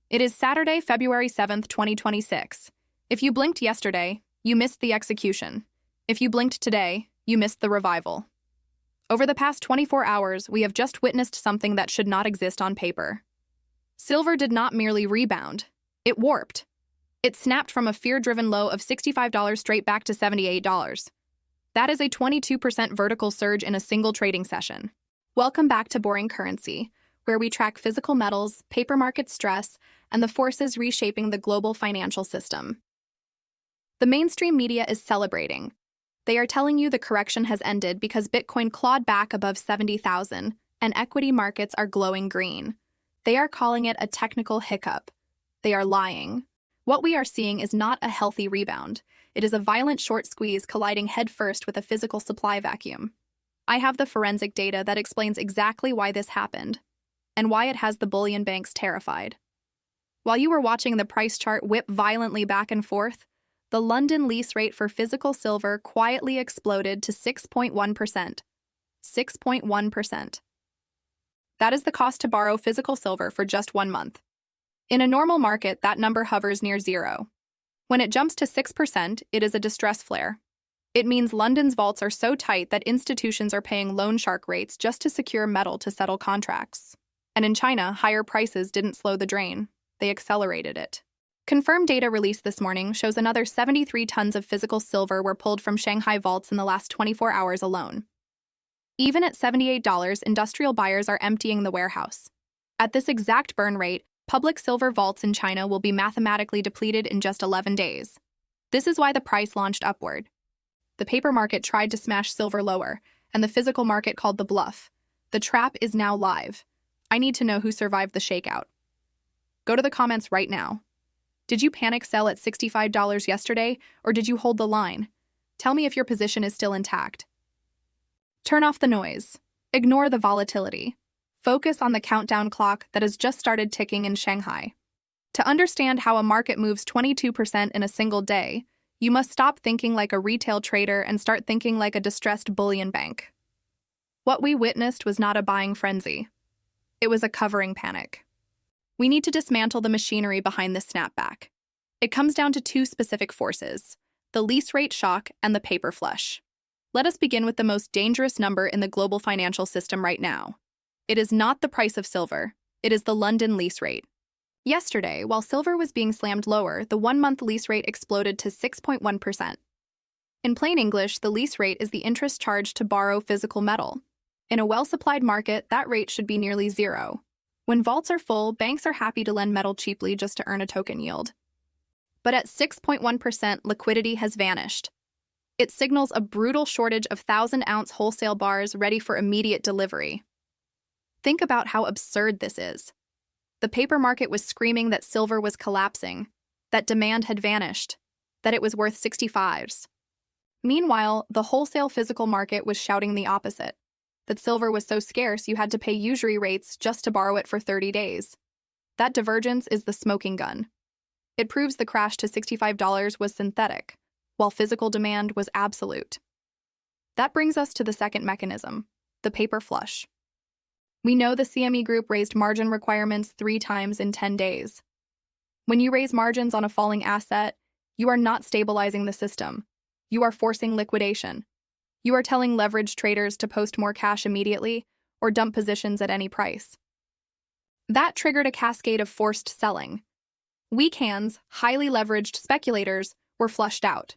It is Saturday, February 7th, 2026. If you blinked yesterday, you missed the execution. If you blinked today, you missed the revival. Over the past 24 hours, we have just witnessed something that should not exist on paper. Silver did not merely rebound, it warped. It snapped from a fear-driven low of $65 straight back to $78. That is a 22% vertical surge in a single trading session. Welcome back to Boring Currency, where we track physical metals, paper market stress, and the forces reshaping the global financial system. The mainstream media is celebrating. They are telling you the correction has ended because Bitcoin clawed back above 70,000, and equity markets are glowing green. They are calling it a technical hiccup. They are lying. What we are seeing is not a healthy rebound. It is a violent short squeeze colliding headfirst with a physical supply vacuum. I have the forensic data that explains exactly why this happened, and why it has the bullion banks terrified. While you were watching the price chart whip violently back and forth, the London lease rate for physical silver quietly exploded to 6.1%. 6.1%. That is the cost to borrow physical silver for just 1 month. In a normal market, that number hovers near zero. When it jumps to 6%, it is a distress flare. It means London's vaults are so tight that institutions are paying loan shark rates just to secure metal to settle contracts. And in China, higher prices didn't slow the drain. They accelerated it. Confirmed data released this morning shows another 73 tons of physical silver were pulled from Shanghai vaults in the last 24 hours alone. Even at $78, industrial buyers are emptying the warehouse. At this exact burn rate, public silver vaults in China will be mathematically depleted in just 11 days. This is why the price launched upward. The paper market tried to smash silver lower, and the physical market called the bluff. The trap is now live. I need to know who survived the shakeout. Go to the comments right now. Did you panic sell at $65 yesterday, or did you hold the line? Tell me if your position is still intact. Turn off the noise. Ignore the volatility. Focus on the countdown clock that has just started ticking in Shanghai. To understand how a market moves 22% in a single day, you must stop thinking like a retail trader and start thinking like a distressed bullion bank. What we witnessed was not a buying frenzy. It was a covering panic. We need to dismantle the machinery behind this snapback. It comes down to two specific forces: the lease rate shock and the paper flush. Let us begin with the most dangerous number in the global financial system right now. It is not the price of silver, it is the London lease rate. Yesterday, while silver was being slammed lower, the 1-month lease rate exploded to 6.1%. In plain English, the lease rate is the interest charged to borrow physical metal. In a well-supplied market, that rate should be nearly zero. When vaults are full, banks are happy to lend metal cheaply just to earn a token yield. But at 6.1%, liquidity has vanished. It signals a brutal shortage of 1,000-ounce wholesale bars ready for immediate delivery. Think about how absurd this is. The paper market was screaming that silver was collapsing, that demand had vanished, that it was worth 65s. Meanwhile, the wholesale physical market was shouting the opposite, that silver was so scarce you had to pay usury rates just to borrow it for 30 days. That divergence is the smoking gun. It proves the crash to $65 was synthetic, while physical demand was absolute. That brings us to the second mechanism, the paper flush. We know the CME Group raised margin requirements 3 times in 10 days. When you raise margins on a falling asset, you are not stabilizing the system. You are forcing liquidation. You are telling leveraged traders to post more cash immediately or dump positions at any price. That triggered a cascade of forced selling. Weak hands, highly leveraged speculators were flushed out.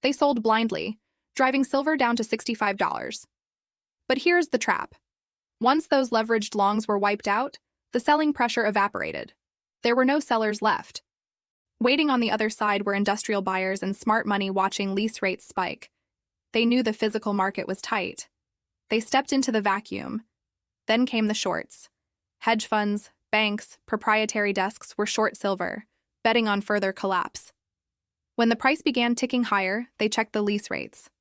They sold blindly, driving silver down to $65. But here's the trap. Once those leveraged longs were wiped out, the selling pressure evaporated. There were no sellers left. Waiting on the other side were industrial buyers and smart money watching lease rates spike. They knew the physical market was tight. They stepped into the vacuum. Then came the shorts. Hedge funds, banks, proprietary desks were short silver, betting on further collapse. When the price began ticking higher, they checked the lease rates.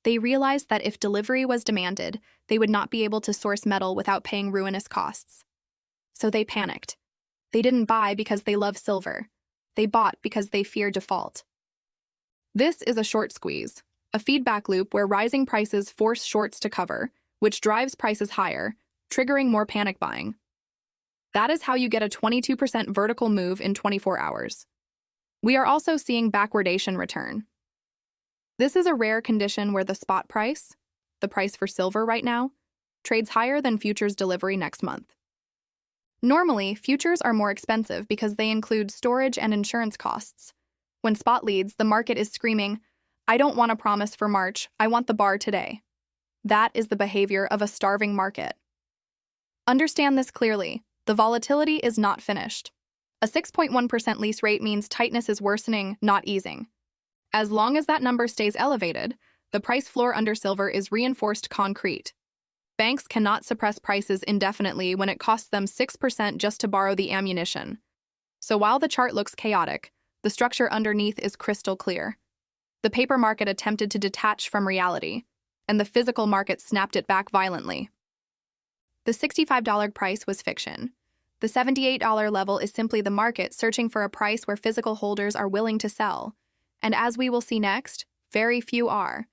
They realized that if delivery was demanded, they would not be able to source metal without paying ruinous costs. So they panicked. They didn't buy because they love silver. They bought because they fear default. This is a short squeeze, a feedback loop where rising prices force shorts to cover, which drives prices higher, triggering more panic buying. That is how you get a 22% vertical move in 24 hours. We are also seeing backwardation return. This is a rare condition where the spot price, the price for silver right now, trades higher than futures delivery next month. Normally, futures are more expensive because they include storage and insurance costs. When spot leads, the market is screaming, "I don't want a promise for March, I want the bar today." That is the behavior of a starving market. Understand this clearly. The volatility is not finished. A 6.1% lease rate means tightness is worsening, not easing. As long as that number stays elevated, the price floor under silver is reinforced concrete. Banks cannot suppress prices indefinitely when it costs them 6% just to borrow the ammunition. So while the chart looks chaotic, the structure underneath is crystal clear. The paper market attempted to detach from reality, and the physical market snapped it back violently. The $65 price was fiction. The $78 level is simply the market searching for a price where physical holders are willing to sell. And as we will see next, very few are.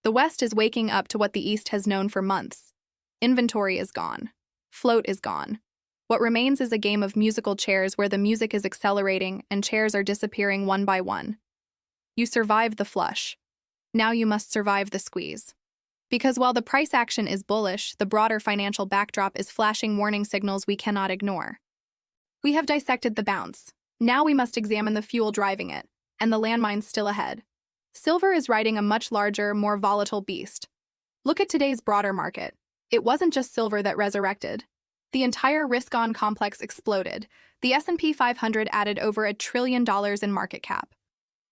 The West is waking up to what the East has known for months. Inventory is gone. Float is gone. What remains is a game of musical chairs where the music is accelerating and chairs are disappearing one by one. You survived the flush. Now you must survive the squeeze. Because while the price action is bullish, the broader financial backdrop is flashing warning signals we cannot ignore. We have dissected the bounce. Now we must examine the fuel driving it, and the landmines still ahead. Silver is riding a much larger, more volatile beast. Look at today's broader market. It wasn't just silver that resurrected. The entire risk-on complex exploded. The S&P 500 added over $1 trillion in market cap.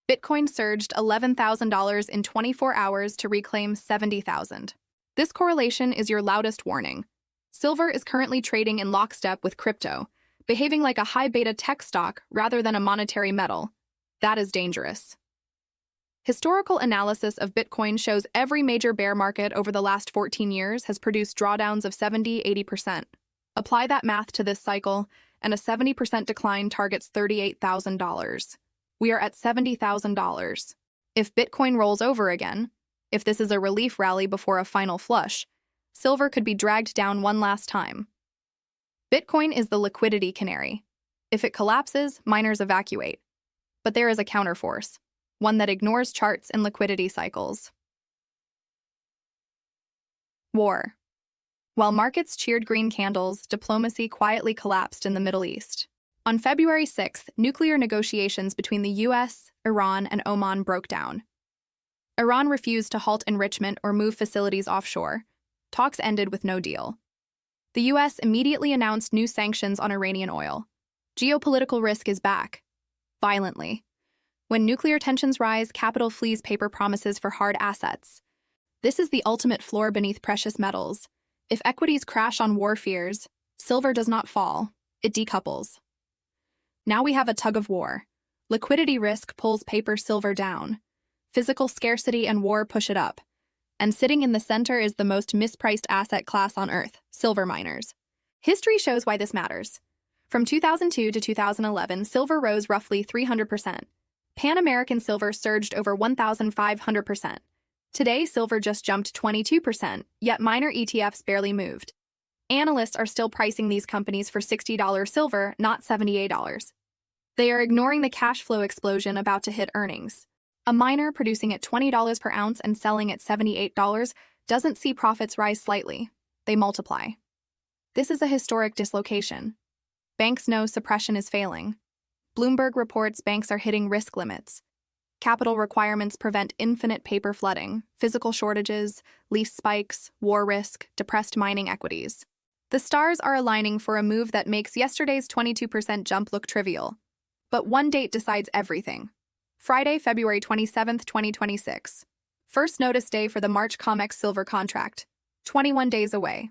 Bitcoin surged $11,000 in 24 hours to reclaim $70,000. This correlation is your loudest warning. Silver is currently trading in lockstep with crypto, behaving like a high-beta tech stock rather than a monetary metal. That is dangerous. Historical analysis of Bitcoin shows every major bear market over the last 14 years has produced drawdowns of 70–80%. Apply that math to this cycle, and a 70% decline targets $38,000. We are at $70,000. If Bitcoin rolls over again, if this is a relief rally before a final flush, silver could be dragged down one last time. Bitcoin is the liquidity canary. If it collapses, miners evacuate. But there is a counterforce, one that ignores charts and liquidity cycles. War. While markets cheered green candles, diplomacy quietly collapsed in the Middle East. On February 6th, nuclear negotiations between the US, Iran, and Oman broke down. Iran refused to halt enrichment or move facilities offshore. Talks ended with no deal. The US immediately announced new sanctions on Iranian oil. Geopolitical risk is back. Violently. When nuclear tensions rise, capital flees paper promises for hard assets. This is the ultimate floor beneath precious metals. If equities crash on war fears, silver does not fall, it decouples. Now we have a tug of war. Liquidity risk pulls paper silver down. Physical scarcity and war push it up. And sitting in the center is the most mispriced asset class on Earth, silver miners. History shows why this matters. From 2002 to 2011, silver rose roughly 300%. Pan-American silver surged over 1,500%. Today, silver just jumped 22%, yet miner ETFs barely moved. Analysts are still pricing these companies for $60 silver, not $78. They are ignoring the cash flow explosion about to hit earnings. A miner producing at $20 per ounce and selling at $78 doesn't see profits rise slightly. They multiply. This is a historic dislocation. Banks know suppression is failing. Bloomberg reports banks are hitting risk limits. Capital requirements prevent infinite paper flooding, physical shortages, lease spikes, war risk, depressed mining equities. The stars are aligning for a move that makes yesterday's 22% jump look trivial. But one date decides everything. Friday, February 27, 2026. First notice day for the March COMEX silver contract. 21 days away.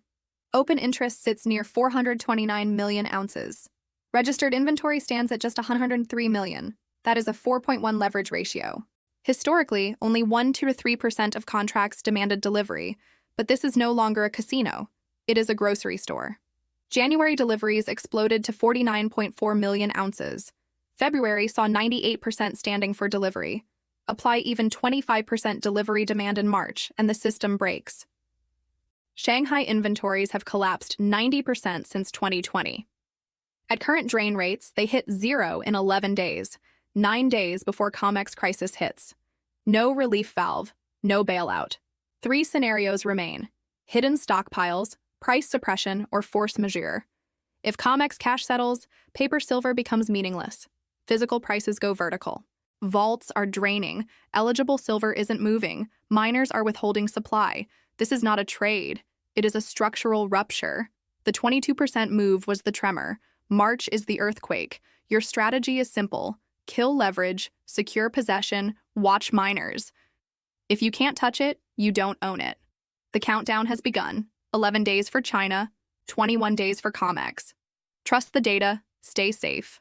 Open interest sits near 429 million ounces. Registered inventory stands at just 103 million. That is a 4.1 leverage ratio. Historically, only 1–3% of contracts demanded delivery, but this is no longer a casino. It is a grocery store. January deliveries exploded to 49.4 million ounces. February saw 98% standing for delivery. Apply even 25% delivery demand in March, and the system breaks. Shanghai inventories have collapsed 90% since 2020. At current drain rates, they hit zero in 11 days, 9 days before COMEX crisis hits. No relief valve, no bailout. 3 scenarios remain: hidden stockpiles, price suppression, or force majeure. If COMEX cash settles, paper silver becomes meaningless. Physical prices go vertical. Vaults are draining. Eligible silver isn't moving. Miners are withholding supply. This is not a trade. It is a structural rupture. The 22% move was the tremor. March is the earthquake. Your strategy is simple: kill leverage, secure possession, watch miners. If you can't touch it, you don't own it. The countdown has begun. 11 days for China, 21 days for COMEX. Trust the data, stay safe.